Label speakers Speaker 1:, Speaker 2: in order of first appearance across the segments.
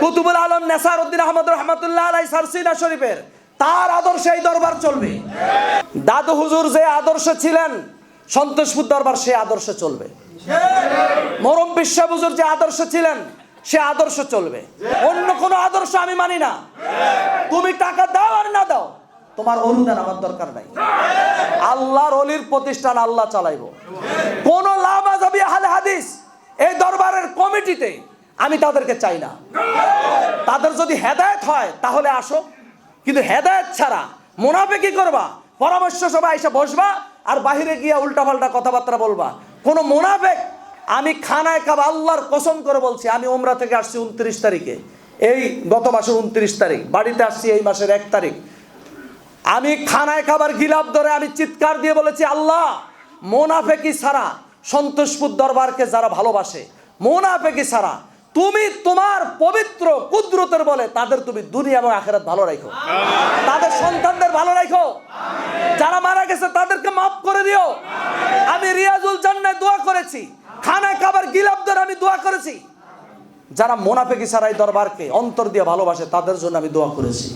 Speaker 1: কুতুবুল আলম নেসারউদ্দিন আহমদ রহমাতুল্লাহ আলাইহি সারসিনা শরীফের তার আদর্শে এই দরবার চলবে। দাদু হুজুর যে আদর্শ ছিলেন সন্তোষপুর দরবার সে আদর্শে চলবে। মরম বিশ্ব হুজুর যে আদর্শ ছিলেন সে আদর্শ চলবে। অন্য কোনো আদর্শ আমি মানি না। তুমি টাকা দাও আর না দাও, তোমার অনুদান আমার দরকার নাই। আল্লাহর ওলির প্রতিষ্ঠান আল্লাহ চালাইব। কোন লামাযাবি আহলে হাদিস এই দরবারের কমিটিতে আমি তাদেরকে চাই না। তাদের যদি হেদায়েত হয় তাহলে আসো, কিন্তু হেদায়েত ছাড়া মুনাফিকি করবা, পরামর্শ সভায় এসে বসবা আর বাহিরে গিয়া উল্টাপাল্টা কথাবার্তা বলবা। কোন মুনাফিক, আমি খানায় কাবা আল্লাহর কসম করে বলছি, আমি উমরা থেকে আসছি 29 তারিখে, এই গত মাসের 29 তারিখ, বাড়িতে আসছি এই মাসের 1 তারিখ। আমি খানায় খাবার গিলাপ ধরে আমি চিৎকার দিয়ে বলেছি, আল্লাহ মুনাফিকি ছাড়া সন্তোষপুর দরবারকে যারা ভালোবাসে, মুনাফিকি ছাড়া তুমি তোমার পবিত্র কুদরতের বলে তাদের তুমি দুনিয়া এবং আখিরাত ভালো রাখো, তাদের সন্তানদের ভালো রাখো, যারা মারা গেছে তাদেরকে মাফ করে দিও। আমি রিয়াজুল জান্নাহ দোয়া করেছি, খানায় খাবার গিলাপ ধরে আমি দোয়া করেছি। যারা মুনাফিকি ছাড়া এই দরবারকে অন্তর দিয়ে ভালোবাসে তাদের জন্য আমি দোয়া করেছি।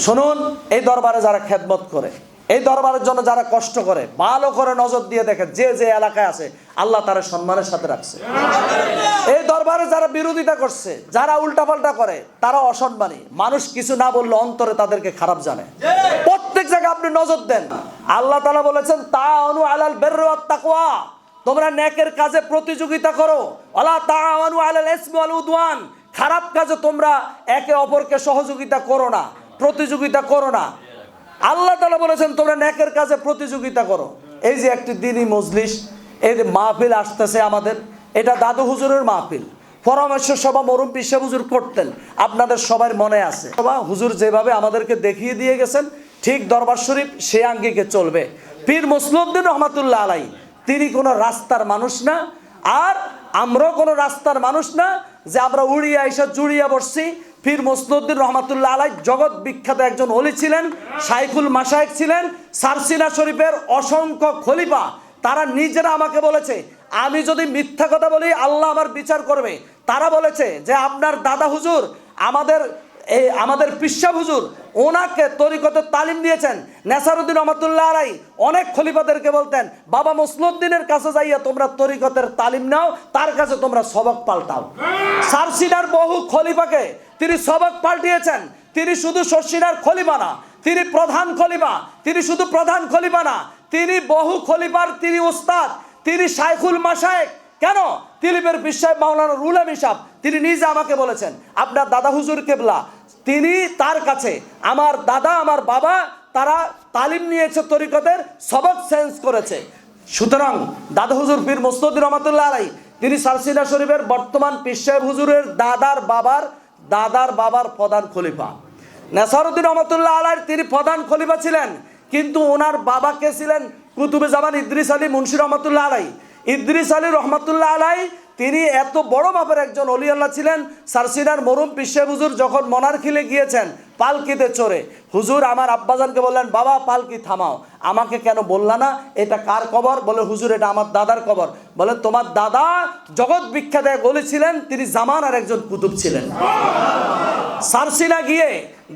Speaker 1: শুনুন, এই দরবারে যারা খেদমত করে, এই দরবারের জন্য যারা কষ্ট করে, ভালো করে নজর দিয়ে দেখে যে যে এলাকায় আছে আল্লাহ তারা সম্মানের সাথে রাখছে। এই দরবারে যারা বিরোধিতা করছে, যারা উল্টাপাল্টা করে, তারা অসম্মানী। মানুষ কিছু না বললে অন্তরে তাদেরকে খারাপ জানে। প্রত্যেক জায়গায় আপনি নজর দেন। আল্লাহ তাআলা বলেছেন তাআওয়ানু আলাল বিররি ওয়াত তাকওয়া, তোমরা নেকের কাজে প্রতিযোগিতা করো। ওয়ালা তাআওয়ানু আলাল ইসমি ওয়াল উদওয়ান, খারাপ কাজে তোমরা একে অপরকে সহযোগিতা করো না, প্রতিযোগিতা করো না। আল্লাহ তাআলা বলেছেন তোমরা নেকের কাজে প্রতিযোগিতা করো। এই যে একটি দ্বীনি মজলিস, এই যে মাহফিল আসতেছে আমাদের, এটা দাদু হুজুরের মাহফিল। পরামর্শ সভা মরুম পিসা হুজুর করতেন, আপনাদের সবার মনে আছে। হুজুর যেভাবে আমাদেরকে দেখিয়ে দিয়ে গেছেন ঠিক দরবার শরীফ সে আঙ্গিকে চলবে। পীর মুসলিউদ্দিন রহমাতুল্লাহ আলাইহি তিনি কোনো রাস্তার মানুষ না, আর আমরাও কোনো রাস্তার মানুষ না যে আমরা উড়িয়া এসে জুড়িয়া বসছি। পীর মুসলিউদ্দিন রহমাতুল্লাহ আলাইহি জগৎ বিখ্যাত একজন ওলি ছিলেন, শাইখুল মাশায়েখ ছিলেন, সারসিনা শরীফের অসংখ্য খলিফা। তারা নিজেরা আমাকে বলেছে আমি যদি মিথ্যা কথা বলি আল্লাহ আমার বিচার করবে। তারা বলেছে যে আপনার দাদা হুজুর আমাদের পিসা হুজুর ওনাকে তরিকতের তালিম দিয়েছেন। নেসারউদ্দিন রহমাতুল্লাহ আলাইহি অনেক খলিফাদেরকে বলতেন বাবা মুসলিউদ্দিনের কাছে যাইয়া তোমরা তরিকতের তালিম নাও, তার কাছে তোমরা সবক পাল্টাও। সারসিনার বহু খলিফাকে তিনি সবক পাল্টিয়েছেন। তিনি শুধু সরসিনার খলিফা না, তিনি প্রধান খলিফা। তিনি শুধু প্রধান খলিফা না, তিনি বহু খলিফার তিনি উস্তাদ, তিনি শাইখুল মাশায়েখ। কেন? তিলিপের পীর সাহেব মাওলানা রুহুল আমিন সাহেব তিনি নিজে আমাকে বলেছেন আপনার দাদা হুজুর কেবলা, তিনি তার কাছে আমার দাদা আমার বাবা তারা তালিম নিয়েছে, তরিকতের সবক চেঞ্জ করেছে। সুতরাং দাদা হুজুর পীর মুসলিউদ্দিন রহমাতুল্লাহ আলাইহি তিনি সারসিনা শরীফের বর্তমান পীর সাহেব হুজুরের দাদার বাবার প্রধান খলিফা। নেসারউদ্দিন রহমাতুল্লাহ আলাইহি তিনি প্রধান খলিফা ছিলেন, কিন্তু ওনার বাবাকে ছিলেন কুতুবে জামান ইদ্রিস আলী মুন্সি রহমাতুল্লাহ আলাইহি। ইদ্রিস আলী রহমাতুল্লাহ আলাইহি তিনি এত বড় মাপের একজন ওলি আল্লাহ ছিলেন। সারসিনার মরহুম পীর সাহেব হুজুর যখন মনারখিলে গিয়েছেন পালকিতে চড়ে, হুজুর আমার আব্বাজানকে বললেন বাবা পালকি থামাও, আমাকে কেন বললা না এটা কার কবর? বলে হুজুর এটা আমার দাদার কবর। বলে তোমার দাদা জগৎ বিখ্যাত এক ওলি ছিলেন, তিনি জামানার একজন কুতুব ছিলেন। সারসিনা গিয়ে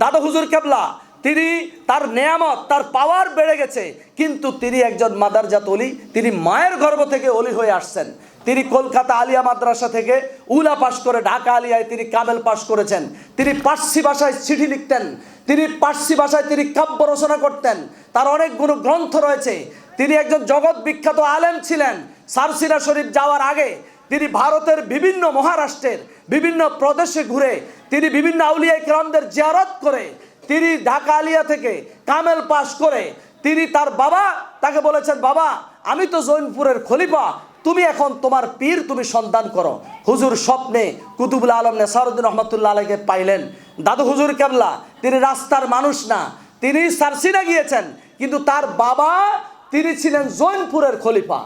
Speaker 1: দাদা হুজুর কেবলা তিনি তার নেয়ামত তার পাওয়ার বেড়ে গেছে, কিন্তু তিনি একজন মাদারজাত ওলি, তিনি মায়ের গর্ভ থেকে ওলি হয়ে আসছেন। তিনি কলকাতা আলিয়া মাদ্রাসা থেকে উলা পাশ করে ঢাকা আলিয়ায় তিনি কামেল পাশ করেছেন। তিনি পার্সি ভাষায় চিঠি লিখতেন, তিনি পার্সি ভাষায় তিনি কাব্য রচনা করতেন, তার অনেকগুলো গ্রন্থ রয়েছে। তিনি একজন জগৎ বিখ্যাত আলেম ছিলেন। সারসিনা শরীফ যাওয়ার আগে তিনি ভারতের বিভিন্ন মহারাষ্ট্রের বিভিন্ন প্রদেশে ঘুরে তিনি বিভিন্ন আউলিয়া কিরামদের জিয়ারত করে তিনি ঢাকা আলিয়া থেকে কামেল পাশ করে তিনি তার বাবা তাকে বলেছেন বাবা আমি তো জৈনপুরের খলিফা, তুমি এখন তোমার পীর তুমি সন্ধান করো। হুজুর স্বপ্নে কুতুবুল আলম নেসারউদ্দিন রহমাতুল্লাহ আলাইহিকে পাইলেন। দাদু হুজুর কেবলা তিনি রাস্তার মানুষ না, তিনি সারসিনা গিয়েছেন, কিন্তু তার বাবা তিনি ছিলেন জৈনপুরের খলিফা।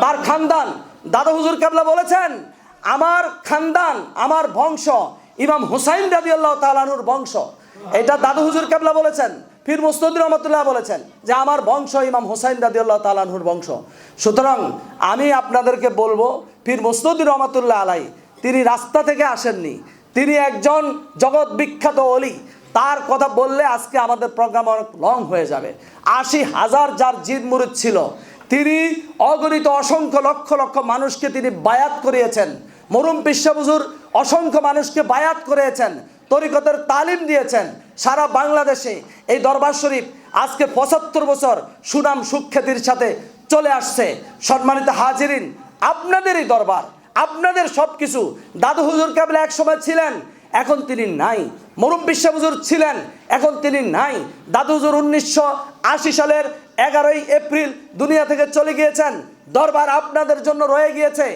Speaker 1: তার খানদান দাদু হুজুর কেবলা বলেছেন আমার খানদান আমার বংশ ইমাম হুসাইন রাদিয়াল্লাহু তাআলা আনহুর বংশ। এটা দাদু হুজুর কেবলা বলেছেন, পীর মুসলিউদ্দিন রহমাতুল্লাহ বলেছেন যে আমার বংশ ইমাম হুসাইন রাদিয়াল্লাহু তাআলা আনহুর বংশ। সুতরাং আমি আপনাদেরকে বলবো পীর মুসলিউদ্দিন রহমাতুল্লাহ আলাইহি তিনি রাস্তা থেকে আসেননি, তিনি একজন জগৎ বিখ্যাত অলি। তার কথা বললে আজকে আমাদের প্রোগ্রাম অনেক লং হয়ে যাবে। ৮০,০০০ যার জিদ মুরিদ ছিল, তিনি অগণিত অসংখ্য লক্ষ লক্ষ মানুষকে তিনি বায়াত করিয়েছেন। মরহুম পীর সাহেব হুজুর অসংখ্য মানুষকে বায়াত করিয়েছেন, তরিকতের তালিম দিয়েছেন। সারা বাংলাদেশে এই দরবার শরীফ আজকে ৭৫ বছর সুনাম সুখ্যাতির সাথে চলে আসছে। সম্মানিত হাজিরিন, আপনাদের এই দরবার, আপনাদের সব কিছু, দাদু হুজুর কেবল এক সময় ছিলেন, এখন তিনি নাই। মরহুম পীর সাহেব হুজুর ছিলেন, এখন তিনি নাই। দাদু হুজুর ১৯৮০ সালের ১১ই এপ্রিল দুনিয়া থেকে চলে গিয়েছেন। দরবার আপনাদের জন্য রয়ে গিয়েছে।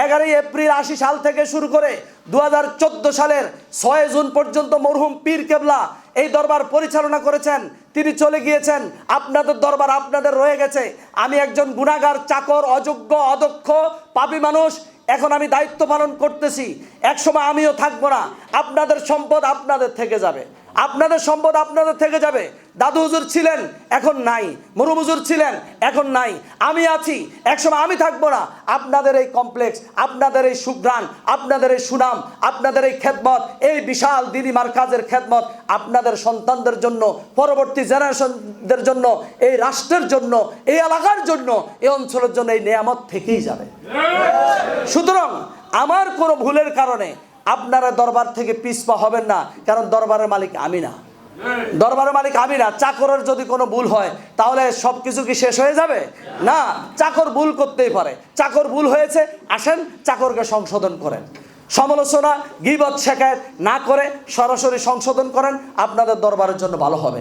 Speaker 1: ১১ই এপ্রিল ৮০ সাল থেকে শুরু করে ২০১৪ সালের ৬ জুন পর্যন্ত মরহুম পীর কেবলা এই দরবার পরিচালনা করেছেন। তিনি চলে গিয়েছেন, আপনাদের দরবার আপনাদের রয়ে গেছে। আমি একজন গুনাহগার, চাকর, অযোগ্য, অদক্ষ, পাপী মানুষ। এখন আমি দায়িত্ব পালন করতেছি, একসময় আমিও থাকবো না। আপনাদের সম্পদ আপনাদের থেকে যাবে, আপনাদের সম্পদ আপনাদের থেকে যাবে। দাদু হুজুর ছিলেন, এখন নাই। মরহুম হুজুর ছিলেন, এখন নাই। আমি আছি, একসময় আমি থাকবো না। আপনাদের এই কমপ্লেক্স, আপনাদের এই সুঘ্রাণ, আপনাদের এই সুনাম, আপনাদের এই খেদমত, এই বিশাল দিনী মারকাজের খেদমত আপনাদের সন্তানদের জন্য, পরবর্তী জেনারেশনদের জন্য, এই রাষ্ট্রের জন্য, এই এলাকার জন্য, এই অঞ্চলের জন্য এই নেয়ামত থেকেই যাবে। সুতরাং আমার কোনো ভুলের কারণে আপনারা দরবার থেকে পিছপা হবেন না, কারণ দরবারের মালিক আমি না, দরবারের মালিক আমি না। চাকরের যদি কোনো ভুল হয় তাহলে সব কিছু কি শেষ হয়ে যাবে? না, চাকর ভুল করতেই পারে। চাকর ভুল হয়েছে, আসেন চাকরকে সংশোধন করেন। সমালোচনা, গীবত, শেখায়ত না করে সরাসরি সংশোধন করেন, আপনাদের দরবারের জন্য ভালো হবে।